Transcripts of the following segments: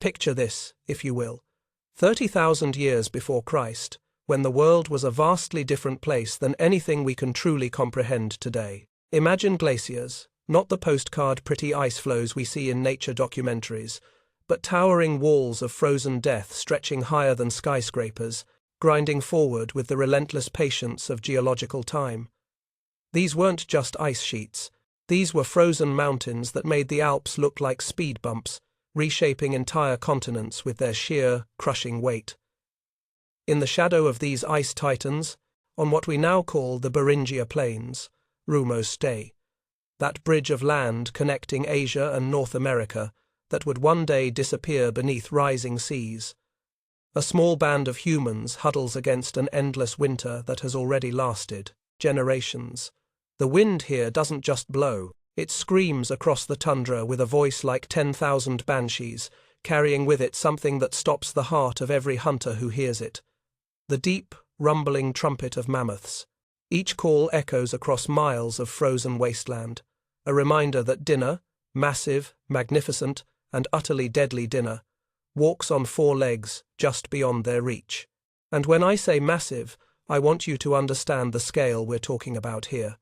Picture this, if you will. 30,000 years before Christ, when the world was a vastly different place than anything we can truly comprehend today. Imagine glaciers, not the postcard pretty ice flows we see in nature documentaries, but towering walls of frozen death stretching higher than skyscrapers, grinding forward with the relentless patience of geological time. These weren't just ice sheets. These were frozen mountains that made the Alps look like speed bumps, reshaping entire continents with their sheer, crushing weight. In the shadow of these ice titans, on what we now call the Beringia Plains, rumors stay. That bridge of land connecting Asia and North America that would one day disappear beneath rising seas. A small band of humans huddles against an endless winter that has already lasted generations. The wind here doesn't just blow, it screams across the tundra with a voice like 10,000 banshees, carrying with it something that stops the heart of every hunter who hears it. The deep, rumbling trumpet of mammoths. Each call echoes across miles of frozen wasteland, a reminder that dinner, massive, magnificent, and utterly deadly dinner, walks on four legs just beyond their reach. And when I say massive, I want you to understand the scale we're talking about here.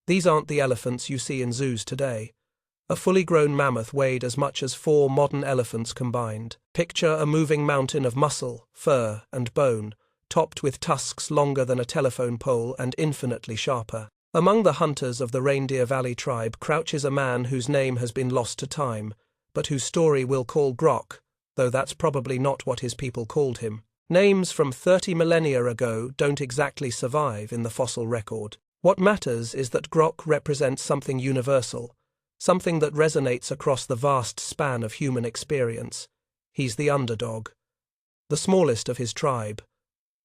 These aren't the elephants you see in zoos today. A fully grown mammoth weighed as much as 4 modern elephants combined. Picture a moving mountain of muscle, fur, and bone, topped with tusks longer than a telephone pole and infinitely sharper. Among the hunters of the Reindeer Valley tribe crouches a man whose name has been lost to time, but whose story we'll call Grok, though that's probably not what his people called him. Names from 30 millennia ago don't exactly survive in the fossil record. What matters is that Grok represents something universal, something that resonates across the vast span of human experience. He's the underdog, the smallest of his tribe,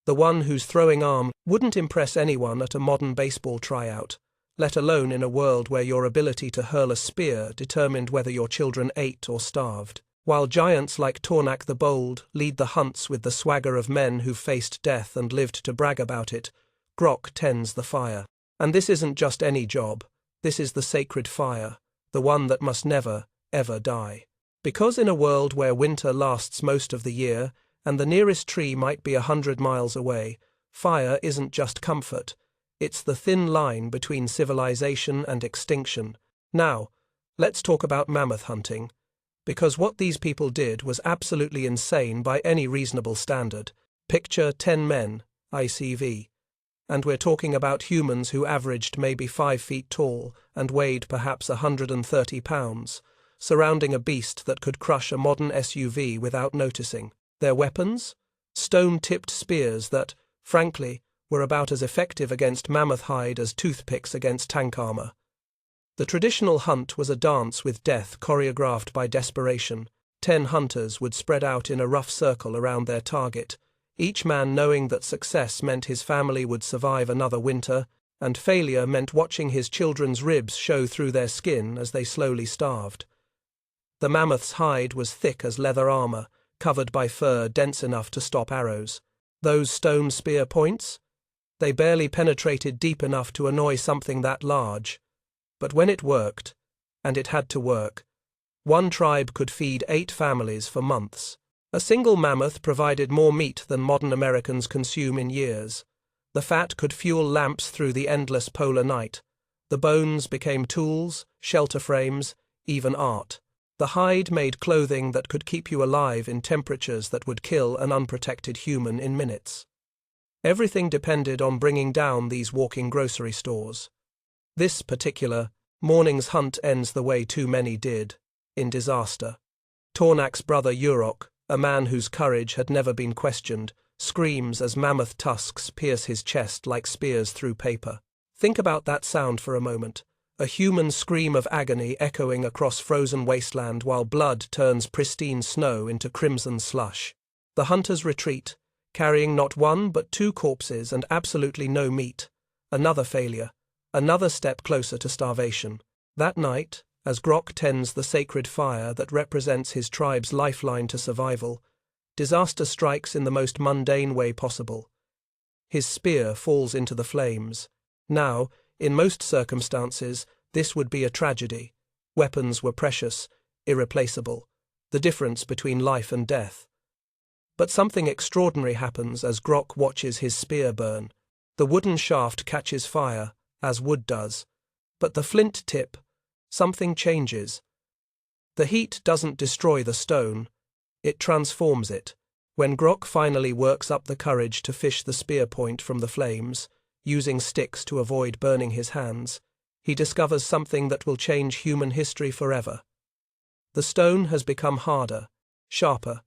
the one whose throwing arm wouldn't impress anyone at a modern baseball tryout, let alone in a world where your ability to hurl a spear determined whether your children ate or starved. While giants like Tornak the Bold lead the hunts with the swagger of men who've faced death and lived to brag about it, Grok tends the fire. And this isn't just any job, this is the sacred fire, the one that must never, ever die. Because in a world where winter lasts most of the year, and the nearest tree might be 100 miles away, fire isn't just comfort, it's the thin line between civilization and extinction. Now, let's talk about mammoth hunting, because what these people did was absolutely insane by any reasonable standard. Picture 10 men, ICV. And we're talking about humans who averaged maybe 5 feet tall and weighed perhaps 130 pounds, surrounding a beast that could crush a modern SUV without noticing. Their weapons? Stone-tipped spears that, frankly, were about as effective against mammoth hide as toothpicks against tank armor. The traditional hunt was a dance with death choreographed by desperation. 10 hunters would spread out in a rough circle around their target, each man knowing that success meant his family would survive another winter, and failure meant watching his children's ribs show through their skin as they slowly starved. The mammoth's hide was thick as leather armor, covered by fur dense enough to stop arrows. Those stone spear points? They barely penetrated deep enough to annoy something that large. But when it worked, and it had to work, one tribe could feed 8 families for months. A single mammoth provided more meat than modern Americans consume in years. The fat could fuel lamps through the endless polar night. The bones became tools, shelter frames, even art. The hide made clothing that could keep you alive in temperatures that would kill an unprotected human in minutes. Everything depended on bringing down these walking grocery stores. This particular morning's hunt ends the way too many did, in disaster. Tornak's brother Urok, a man whose courage had never been questioned, screams as mammoth tusks pierce his chest like spears through paper. Think about that sound for a moment. A human scream of agony echoing across frozen wasteland while blood turns pristine snow into crimson slush. The hunters retreat, carrying not 1 but 2 corpses and absolutely no meat. Another failure, another step closer to starvation. That night, as Grok tends the sacred fire that represents his tribe's lifeline to survival, disaster strikes in the most mundane way possible. His spear falls into the flames. Now, in most circumstances, this would be a tragedy. Weapons were precious, irreplaceable. the difference between life and death. But something extraordinary happens as Grok watches his spear burn. The wooden shaft catches fire, as wood does. But the flint tip, something changes. The heat doesn't destroy the stone, it transforms it. When Grok finally works up the courage to fish the spear point from the flames, using sticks to avoid burning his hands, he discovers something that will change human history forever. The stone has become harder, sharper.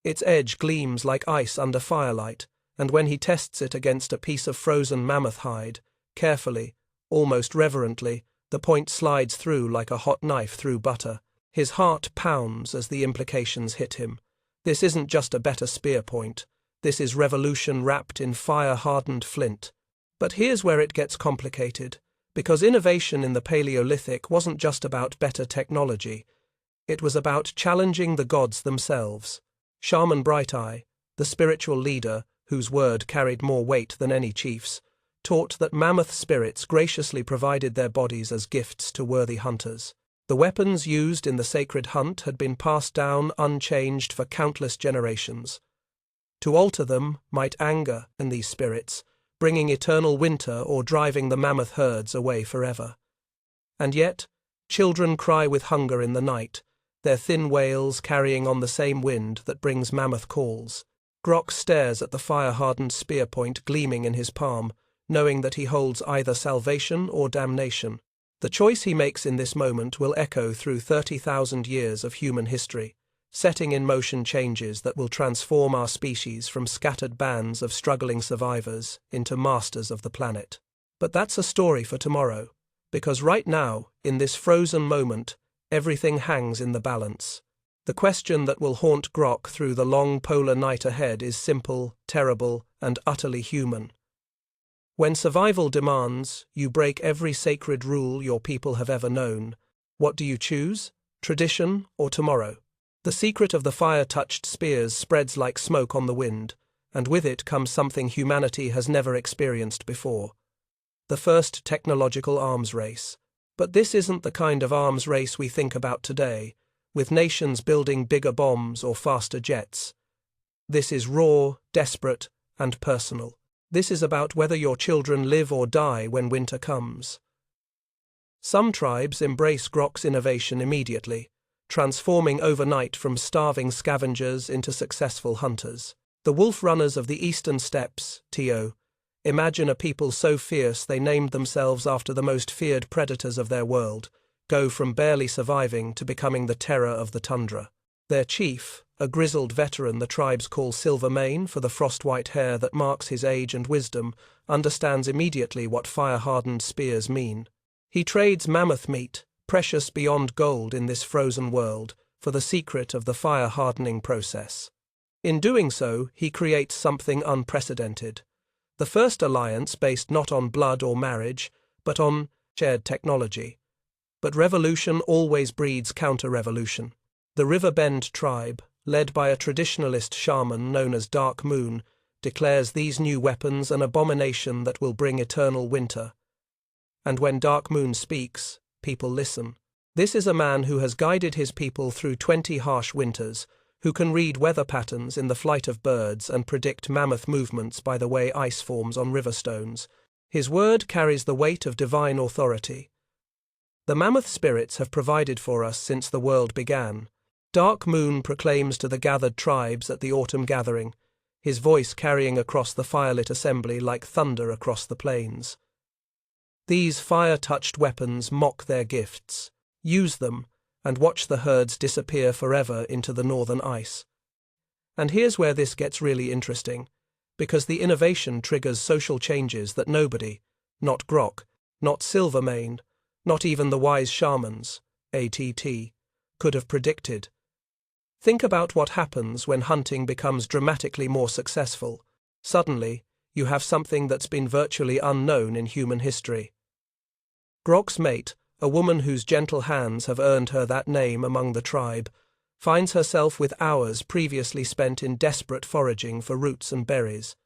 Its edge gleams like ice under firelight, and when he tests it against a piece of frozen mammoth hide, carefully, almost reverently, the point slides through like a hot knife through butter. His heart pounds as the implications hit him. This isn't just a better spear point. This is revolution wrapped in fire-hardened flint. But here's where it gets complicated, because innovation in the Paleolithic wasn't just about better technology. It was about challenging the gods themselves. Shaman Brighteye, the spiritual leader, whose word carried more weight than any chief's, taught that mammoth spirits graciously provided their bodies as gifts to worthy hunters. The weapons used in the sacred hunt had been passed down unchanged for countless generations. To alter them might anger in these spirits, bringing eternal winter or driving the mammoth herds away forever. And yet, children cry with hunger in the night, their thin wails carrying on the same wind that brings mammoth calls. Grok stares at the fire-hardened spear point gleaming in his palm, knowing that he holds either salvation or damnation. The choice he makes in this moment will echo through 30,000 years of human history, setting in motion changes that will transform our species from scattered bands of struggling survivors into masters of the planet. But that's a story for tomorrow, because right now, in this frozen moment, everything hangs in the balance. The question that will haunt Grok through the long polar night ahead is simple, terrible, and utterly human. When survival demands, you break every sacred rule your people have ever known. What do you choose? Tradition or tomorrow? The secret of the fire-touched spears spreads like smoke on the wind, and with it comes something humanity has never experienced before. The first technological arms race. But this isn't the kind of arms race we think about today, with nations building bigger bombs or faster jets. This is raw, desperate, and personal. This is about whether your children live or die when winter comes. Some tribes embrace Grok's innovation immediately, transforming overnight from starving scavengers into successful hunters. The wolf runners of the eastern steppes, T.O., imagine a people so fierce they named themselves after the most feared predators of their world, go from barely surviving to becoming the terror of the tundra. Their chief, a grizzled veteran the tribes call Silvermane for the frost-white hair that marks his age and wisdom, understands immediately what fire-hardened spears mean. He trades mammoth meat, precious beyond gold in this frozen world, for the secret of the fire-hardening process. In doing so, he creates something unprecedented. The first alliance based not on blood or marriage, but on shared technology. But revolution always breeds counter-revolution. The River Bend tribe, led by a traditionalist shaman known as Dark Moon, declares these new weapons an abomination that will bring eternal winter. And when Dark Moon speaks, people listen. This is a man who has guided his people through 20 harsh winters, who can read weather patterns in the flight of birds and predict mammoth movements by the way ice forms on river stones. His word carries the weight of divine authority. The mammoth spirits have provided for us since the world began. Dark Moon proclaims to the gathered tribes at the autumn gathering, his voice carrying across the firelit assembly like thunder across the plains. These fire-touched weapons mock their gifts. Use them, and watch the herds disappear forever into the northern ice. And here's where this gets really interesting, because the innovation triggers social changes that nobody, not Grok, not Silvermane, not even the wise shamans, ATT, could have predicted. Think about what happens when hunting becomes dramatically more successful. Suddenly, you have something that's been virtually unknown in human history. Grok's mate, a woman whose gentle hands have earned her that name among the tribe, finds herself with hours previously spent in desperate foraging for roots and berries.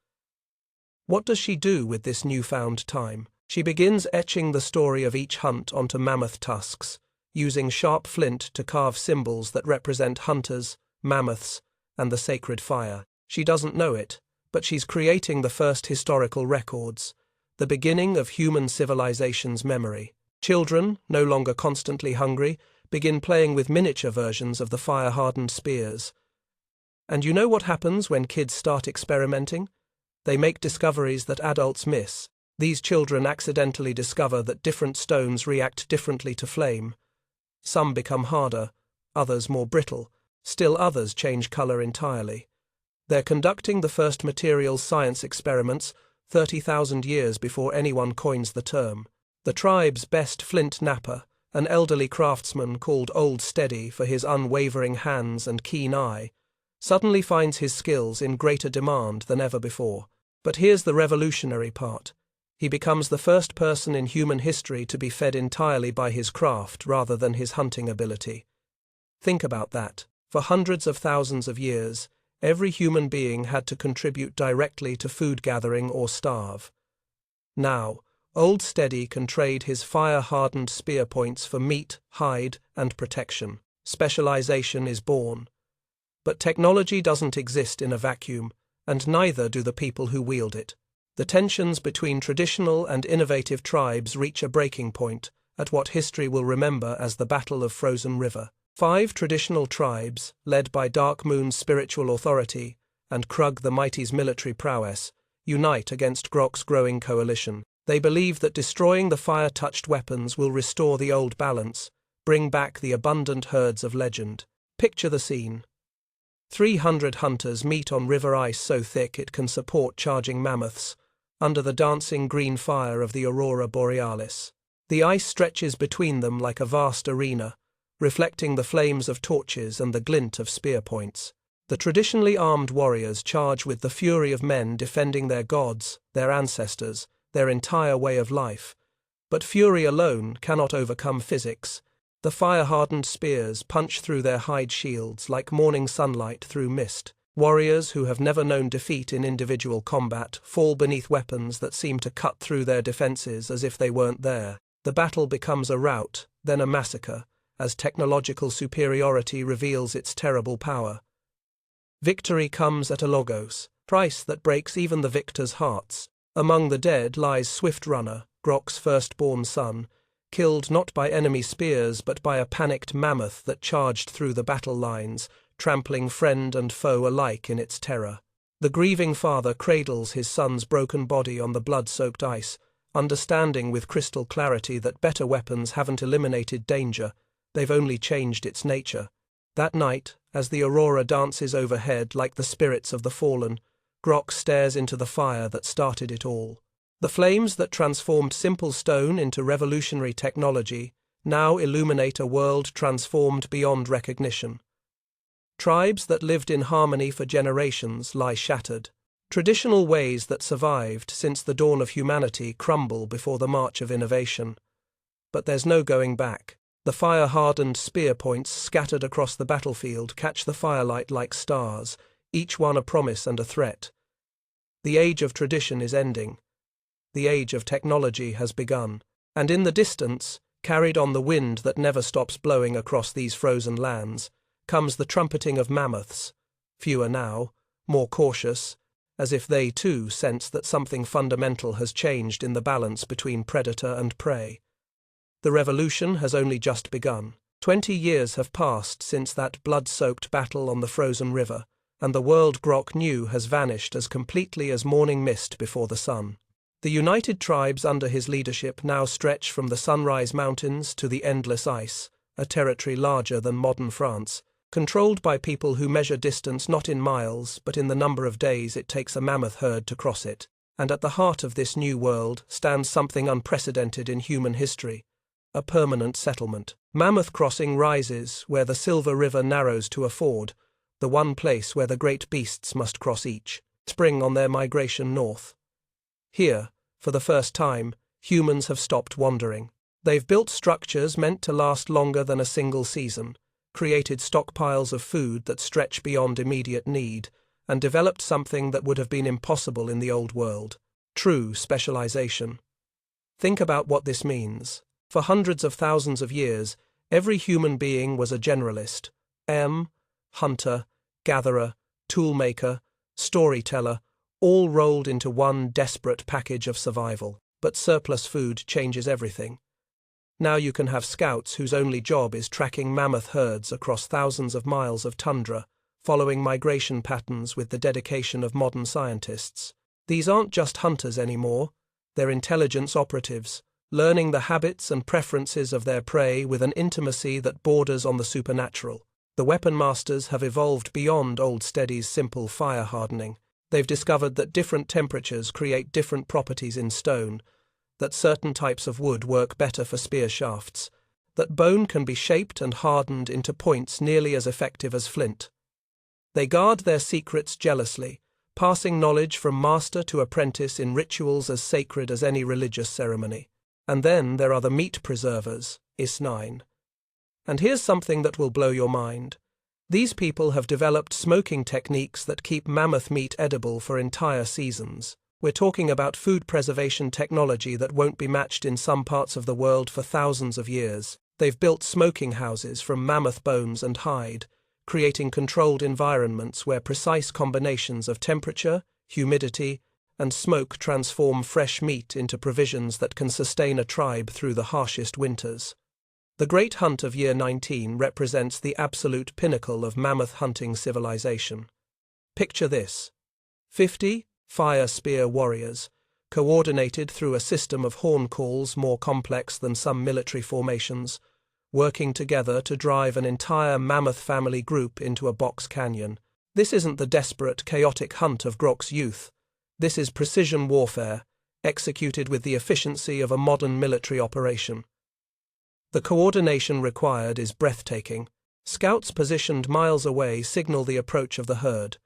What does she do with this newfound time? She begins etching the story of each hunt onto mammoth tusks, using sharp flint to carve symbols that represent hunters, mammoths, and the sacred fire. She doesn't know it, but she's creating the first historical records, the beginning of human civilization's memory. Children, no longer constantly hungry, begin playing with miniature versions of the fire-hardened spears. And you know what happens when kids start experimenting? They make discoveries that adults miss. These children accidentally discover that different stones react differently to flame. Some become harder, others more brittle, still others change color entirely. They're conducting the first materials science experiments 30,000 years before anyone coins the term. The tribe's best flint napper, an elderly craftsman called Old Steady for his unwavering hands and keen eye, suddenly finds his skills in greater demand than ever before. But here's the revolutionary part. He becomes the first person in human history to be fed entirely by his craft rather than his hunting ability. Think about that. For hundreds of thousands of years, every human being had to contribute directly to food gathering or starve. Now, Old Steady can trade his fire-hardened spear points for meat, hide, and protection. Specialization is born. But technology doesn't exist in a vacuum, and neither do the people who wield it. The tensions between traditional and innovative tribes reach a breaking point at what history will remember as the Battle of Frozen River. 5 traditional tribes, led by Dark Moon's spiritual authority and Krug the Mighty's military prowess, unite against Grok's growing coalition. They believe that destroying the fire-touched weapons will restore the old balance, bring back the abundant herds of legend. Picture the scene. 300 hunters meet on river ice so thick it can support charging mammoths, under the dancing green fire of the aurora borealis. The ice stretches between them like a vast arena, reflecting the flames of torches and the glint of spear points. The traditionally armed warriors charge with the fury of men defending their gods, their ancestors, their entire way of life. But fury alone cannot overcome physics. The fire-hardened spears punch through their hide shields like morning sunlight through mist. Warriors who have never known defeat in individual combat fall beneath weapons that seem to cut through their defenses as if they weren't there. The battle becomes a rout, then a massacre, as technological superiority reveals its terrible power. Victory comes at a logos, price that breaks even the victor's hearts. Among the dead lies Swift Runner, Grok's firstborn son, killed not by enemy spears but by a panicked mammoth that charged through the battle lines, trampling friend and foe alike in its terror. The grieving father cradles his son's broken body on the blood-soaked ice, understanding with crystal clarity that better weapons haven't eliminated danger, they've only changed its nature. That night, as the aurora dances overhead like the spirits of the fallen, Grok stares into the fire that started it all. The flames that transformed simple stone into revolutionary technology now illuminate a world transformed beyond recognition. Tribes that lived in harmony for generations lie shattered. Traditional ways that survived since the dawn of humanity crumble before the march of innovation. But there's no going back. The fire-hardened spear points scattered across the battlefield catch the firelight like stars, each one a promise and a threat. The age of tradition is ending. The age of technology has begun. And in the distance, carried on the wind that never stops blowing across these frozen lands, comes the trumpeting of mammoths, fewer now, more cautious, as if they too sense that something fundamental has changed in the balance between predator and prey. The revolution has only just begun. 20 years have passed since that blood-soaked battle on the frozen river, and the world Grok knew has vanished as completely as morning mist before the sun. The united tribes under his leadership now stretch from the Sunrise Mountains to the endless ice, a territory larger than modern France, controlled by people who measure distance not in miles but in the number of days it takes a mammoth herd to cross it. And at the heart of this new world stands something unprecedented in human history, a permanent settlement. Mammoth Crossing rises where the Silver River narrows to a ford, the one place where the great beasts must cross each spring on their migration north. Here, for the first time, humans have stopped wandering. They've built structures meant to last longer than a single season, created stockpiles of food that stretch beyond immediate need, and developed something that would have been impossible in the old world: true specialization. Think about what this means. For hundreds of thousands of years, Every human being was a generalist. Hunter, gatherer, toolmaker, storyteller, all rolled into one desperate package of survival. But surplus food changes everything. Now you can have scouts whose only job is tracking mammoth herds across thousands of miles of tundra, following migration patterns with the dedication of modern scientists. These aren't just hunters anymore, they're intelligence operatives, learning the habits and preferences of their prey with an intimacy that borders on the supernatural. The weapon masters have evolved beyond Old Steady's simple fire hardening. They've discovered that different temperatures create different properties in stone, that certain types of wood work better for spear shafts, that bone can be shaped and hardened into points nearly as effective as flint. They guard their secrets jealously, passing knowledge from master to apprentice in rituals as sacred as any religious ceremony. And then there are the meat preservers, Is9. And here's something that will blow your mind. These people have developed smoking techniques that keep mammoth meat edible for entire seasons. We're talking about food preservation technology that won't be matched in some parts of the world for thousands of years. They've built smoking houses from mammoth bones and hide, creating controlled environments where precise combinations of temperature, humidity, and smoke transform fresh meat into provisions that can sustain a tribe through the harshest winters. The Great Hunt of Year 19 represents the absolute pinnacle of mammoth hunting civilization. Picture this: 50 fire spear warriors, coordinated through a system of horn calls more complex than some military formations, working together to drive an entire mammoth family group into a box canyon. This isn't the desperate, chaotic hunt of Grok's youth. This is precision warfare, executed with the efficiency of a modern military operation. The coordination required is breathtaking. Scouts positioned miles away signal the approach of the herd.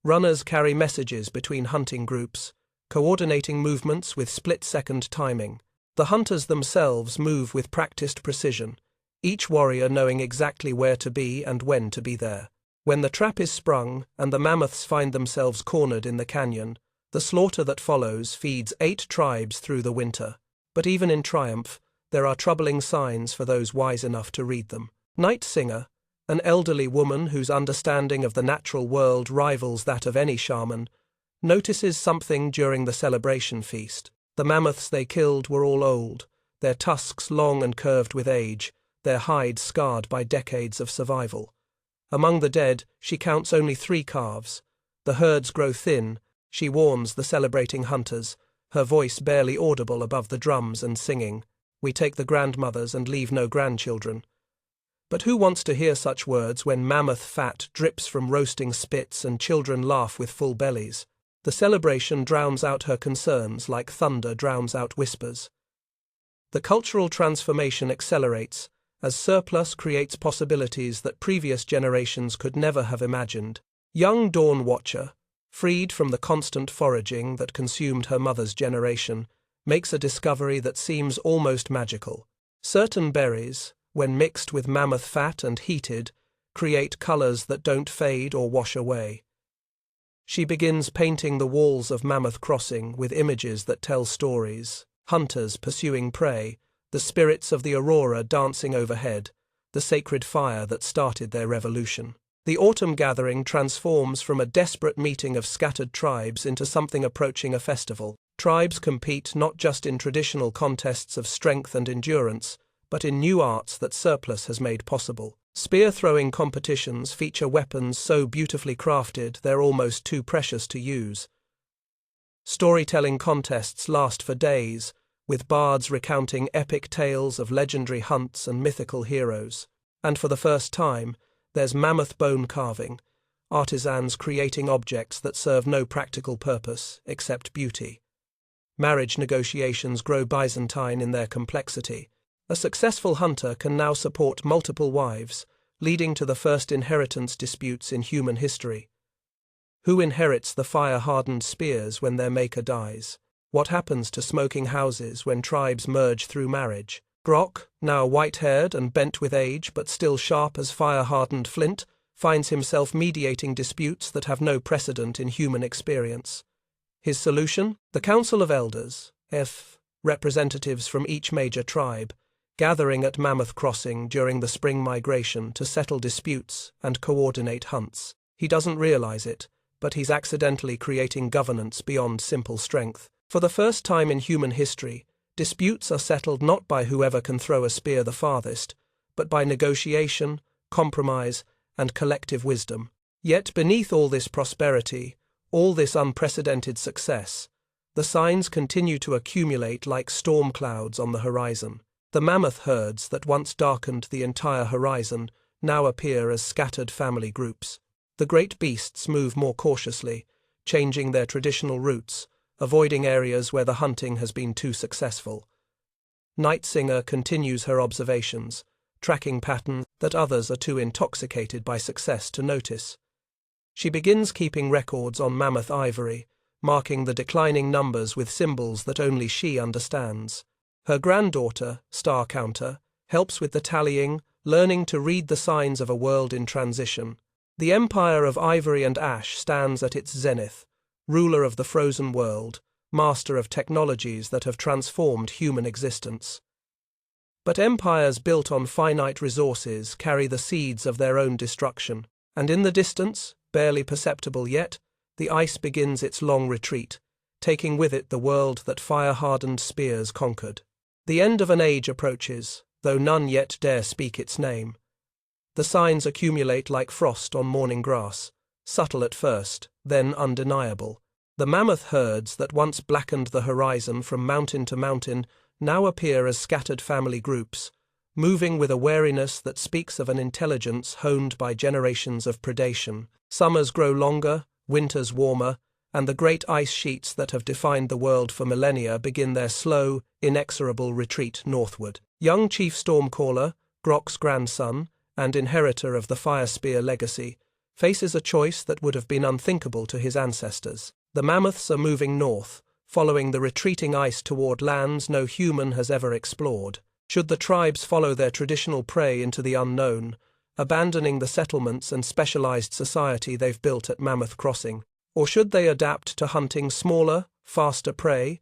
Runners carry messages between hunting groups, coordinating movements with split-second timing. The hunters themselves move with practiced precision, each warrior knowing exactly where to be and when to be there. When the trap is sprung and the mammoths find themselves cornered in the canyon, the slaughter that follows feeds 8 tribes through the winter. But even in triumph, there are troubling signs for those wise enough to read them. Night Singer, an elderly woman whose understanding of the natural world rivals that of any shaman, notices something during the celebration feast. The mammoths they killed were all old, their tusks long and curved with age, their hides scarred by decades of survival. Among the dead, she counts only 3 calves. The herds grow thin, she warns the celebrating hunters, her voice barely audible above the drums and singing. We take the grandmothers and leave no grandchildren. But who wants to hear such words when mammoth fat drips from roasting spits and children laugh with full bellies? The celebration drowns out her concerns like thunder drowns out whispers. The cultural transformation accelerates as surplus creates possibilities that previous generations could never have imagined. Young Dawn Watcher, freed from the constant foraging that consumed her mother's generation, makes a discovery that seems almost magical. Certain berries, when mixed with mammoth fat and heated, create colors that don't fade or wash away. She begins painting the walls of Mammoth Crossing with images that tell stories: hunters pursuing prey, the spirits of the aurora dancing overhead, the sacred fire that started their revolution. The autumn gathering transforms from a desperate meeting of scattered tribes into something approaching a festival. Tribes compete not just in traditional contests of strength and endurance, but in new arts that surplus has made possible. Spear-throwing competitions feature weapons so beautifully crafted they're almost too precious to use. Storytelling contests last for days, with bards recounting epic tales of legendary hunts and mythical heroes. And for the first time, there's mammoth bone carving, artisans creating objects that serve no practical purpose except beauty. Marriage negotiations grow Byzantine in their complexity. A successful hunter can now support multiple wives, leading to the first inheritance disputes in human history. Who inherits the fire-hardened spears when their maker dies? What happens to smoking houses when tribes merge through marriage? Grok, now white-haired and bent with age but still sharp as fire-hardened flint, finds himself mediating disputes that have no precedent in human experience. His solution? The Council of Elders, representatives from each major tribe, gathering at Mammoth Crossing during the spring migration to settle disputes and coordinate hunts. He doesn't realize it, but he's accidentally creating governance beyond simple strength. For the first time in human history, disputes are settled not by whoever can throw a spear the farthest, but by negotiation, compromise, and collective wisdom. Yet beneath all this prosperity, all this unprecedented success, the signs continue to accumulate like storm clouds on the horizon. The mammoth herds that once darkened the entire horizon now appear as scattered family groups. The great beasts move more cautiously, changing their traditional routes, avoiding areas where the hunting has been too successful. Night Singer continues her observations, tracking patterns that others are too intoxicated by success to notice. She begins keeping records on mammoth ivory, marking the declining numbers with symbols that only she understands. Her granddaughter, Star Counter, helps with the tallying, learning to read the signs of a world in transition. The empire of ivory and ash stands at its zenith, ruler of the frozen world, master of technologies that have transformed human existence. But empires built on finite resources carry the seeds of their own destruction, and in the distance, barely perceptible yet, the ice begins its long retreat, taking with it the world that fire-hardened spears conquered. The end of an age approaches, though none yet dare speak its name. The signs accumulate like frost on morning grass, subtle at first, then undeniable. The mammoth herds that once blackened the horizon from mountain to mountain now appear as scattered family groups, moving with a wariness that speaks of an intelligence honed by generations of predation. Summers grow longer, winters warmer, and the great ice sheets that have defined the world for millennia begin their slow, inexorable retreat northward. Young Chief Stormcaller, Grok's grandson, and inheritor of the Fire Spear legacy, faces a choice that would have been unthinkable to his ancestors. The mammoths are moving north, following the retreating ice toward lands no human has ever explored. Should the tribes follow their traditional prey into the unknown, abandoning the settlements and specialized society they've built at Mammoth Crossing? Or should they adapt to hunting smaller, faster prey,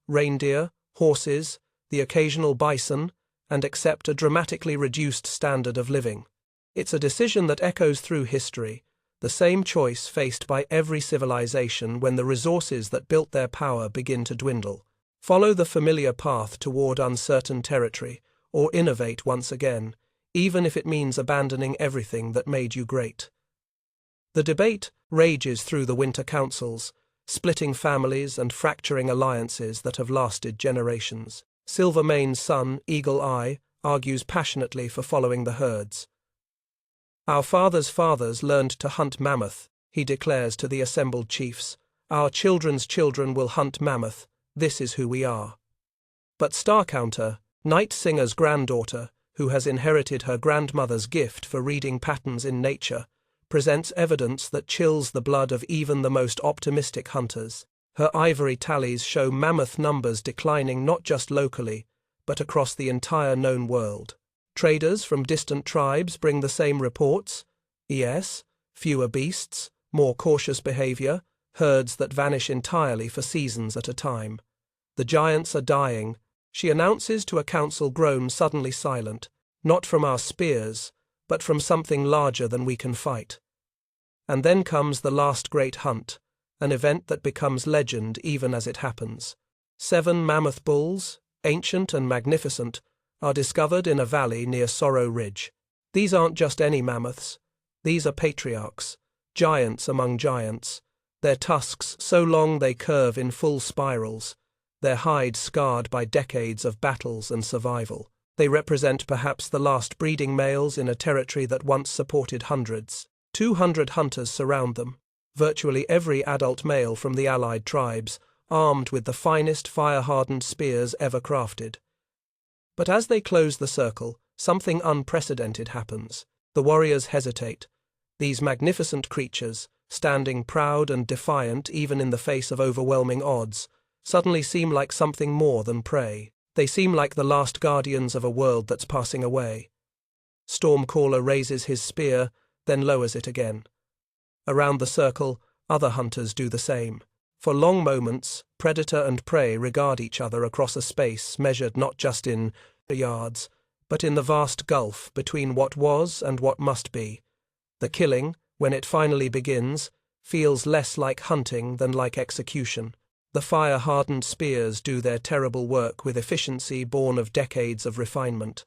reindeer, horses, the occasional bison, and accept a dramatically reduced standard of living? It's a decision that echoes through history, the same choice faced by every civilization when the resources that built their power begin to dwindle. Follow the familiar path toward uncertain territory, or innovate once again, even if it means abandoning everything that made you great. The debate rages through the winter councils, splitting families and fracturing alliances that have lasted generations. Silvermane's son, Eagle Eye, argues passionately for following the herds. Our fathers' fathers learned to hunt mammoth, he declares to the assembled chiefs. Our children's children will hunt mammoth, this is who we are. But Star Counter, Night Singer's granddaughter, who has inherited her grandmother's gift for reading patterns in nature, presents evidence that chills the blood of even the most optimistic hunters. Her ivory tallies show mammoth numbers declining not just locally, but across the entire known world. Traders from distant tribes bring the same reports. Yes, fewer beasts, more cautious behavior, herds that vanish entirely for seasons at a time. The giants are dying, she announces to a council grown suddenly silent, not from our spears, but from something larger than we can fight. And then comes the last great hunt, an event that becomes legend even as it happens. 7 mammoth bulls, ancient and magnificent, are discovered in a valley near Sorrow Ridge. These aren't just any mammoths. These are patriarchs, giants among giants, their tusks so long they curve in full spirals, their hides scarred by decades of battles and survival. They represent perhaps the last breeding males in a territory that once supported hundreds. 200 hunters surround them, virtually every adult male from the allied tribes, armed with the finest fire-hardened spears ever crafted. But as they close the circle, something unprecedented happens. The warriors hesitate. These magnificent creatures, standing proud and defiant even in the face of overwhelming odds, suddenly seem like something more than prey. They seem like the last guardians of a world that's passing away. Stormcaller raises his spear, then lowers it again. Around the circle, other hunters do the same. For long moments, predator and prey regard each other across a space measured not just in yards, but in the vast gulf between what was and what must be. The killing, when it finally begins, feels less like hunting than like execution. The fire-hardened spears do their terrible work with efficiency born of decades of refinement.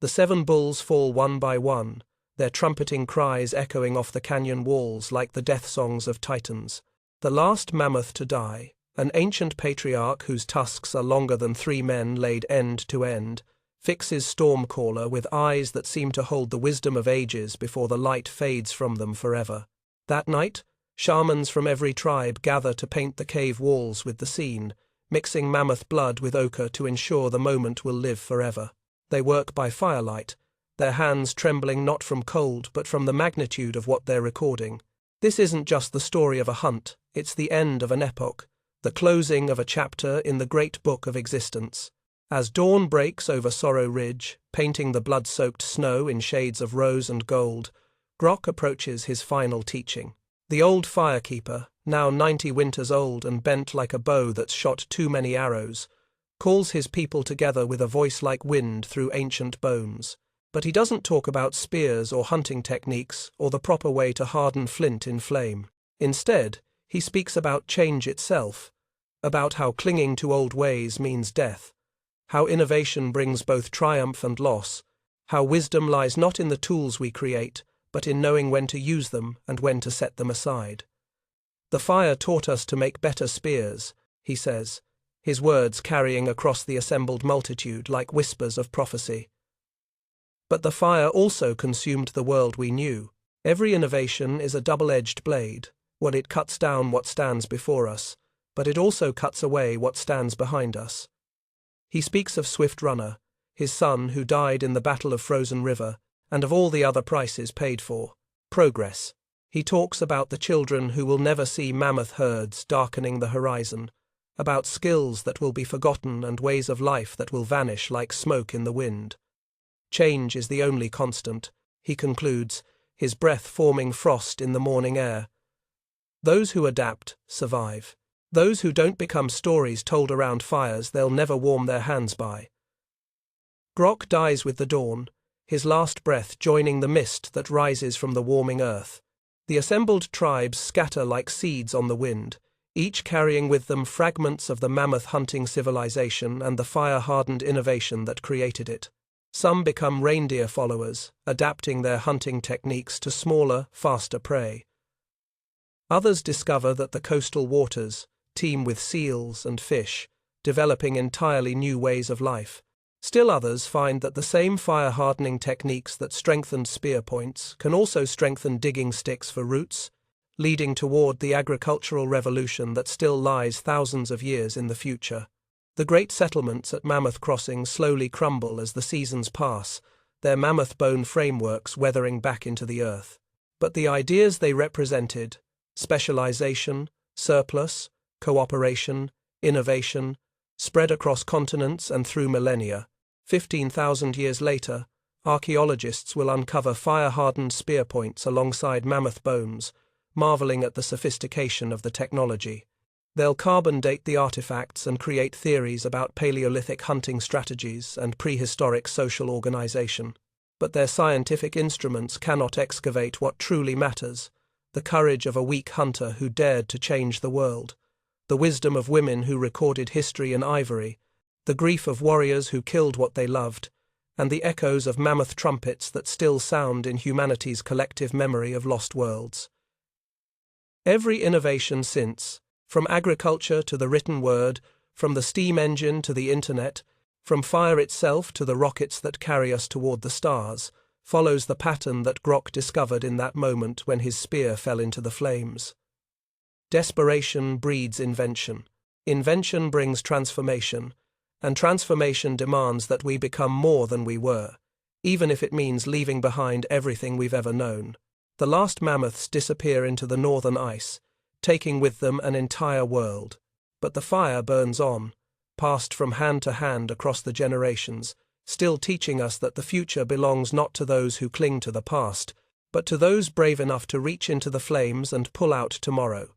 The 7 bulls fall one by one, their trumpeting cries echoing off the canyon walls like the death songs of titans. The last mammoth to die, an ancient patriarch whose tusks are longer than 3 men laid end to end, fixes Stormcaller with eyes that seem to hold the wisdom of ages before the light fades from them forever. That night, shamans from every tribe gather to paint the cave walls with the scene, mixing mammoth blood with ochre to ensure the moment will live forever. They work by firelight, their hands trembling not from cold but from the magnitude of what they're recording. This isn't just the story of a hunt, it's the end of an epoch, the closing of a chapter in the great book of existence. As dawn breaks over Sorrow Ridge, painting the blood-soaked snow in shades of rose and gold, Grok approaches his final teaching. The old firekeeper, now 90 winters old and bent like a bow that's shot too many arrows, calls his people together with a voice like wind through ancient bones. But he doesn't talk about spears or hunting techniques or the proper way to harden flint in flame. Instead, he speaks about change itself, about how clinging to old ways means death, how innovation brings both triumph and loss, how wisdom lies not in the tools we create, but in knowing when to use them and when to set them aside. The fire taught us to make better spears, he says, his words carrying across the assembled multitude like whispers of prophecy. But the fire also consumed the world we knew. Every innovation is a double-edged blade. Well, it cuts down what stands before us, but it also cuts away what stands behind us. He speaks of Swift Runner, his son who died in the Battle of Frozen River, and of all the other prices paid for. Progress. He talks about the children who will never see mammoth herds darkening the horizon, about skills that will be forgotten and ways of life that will vanish like smoke in the wind. Change is the only constant, he concludes, his breath forming frost in the morning air. Those who adapt, survive. Those who don't become stories told around fires they'll never warm their hands by. Grok dies with the dawn, his last breath joining the mist that rises from the warming earth. The assembled tribes scatter like seeds on the wind, each carrying with them fragments of the mammoth hunting civilization and the fire-hardened innovation that created it. Some become reindeer followers, adapting their hunting techniques to smaller, faster prey. Others discover that the coastal waters teem with seals and fish, developing entirely new ways of life. Still others find that the same fire-hardening techniques that strengthened spear points can also strengthen digging sticks for roots, leading toward the agricultural revolution that still lies thousands of years in the future. The great settlements at Mammoth Crossing slowly crumble as the seasons pass, their mammoth bone frameworks weathering back into the earth. But the ideas they represented, specialization, surplus, cooperation, innovation, spread across continents and through millennia. 15,000 years later, archaeologists will uncover fire-hardened spear points alongside mammoth bones, marveling at the sophistication of the technology. They'll carbon date the artifacts and create theories about Paleolithic hunting strategies and prehistoric social organization. But their scientific instruments cannot excavate what truly matters: the courage of a weak hunter who dared to change the world, the wisdom of women who recorded history in ivory, the grief of warriors who killed what they loved, and the echoes of mammoth trumpets that still sound in humanity's collective memory of lost worlds. Every innovation since, from agriculture to the written word, from the steam engine to the internet, from fire itself to the rockets that carry us toward the stars, follows the pattern that Grok discovered in that moment when his spear fell into the flames. Desperation breeds invention. Invention brings transformation, and transformation demands that we become more than we were, even if it means leaving behind everything we've ever known. The last mammoths disappear into the northern ice, taking with them an entire world. But the fire burns on, passed from hand to hand across the generations, still teaching us that the future belongs not to those who cling to the past, but to those brave enough to reach into the flames and pull out tomorrow.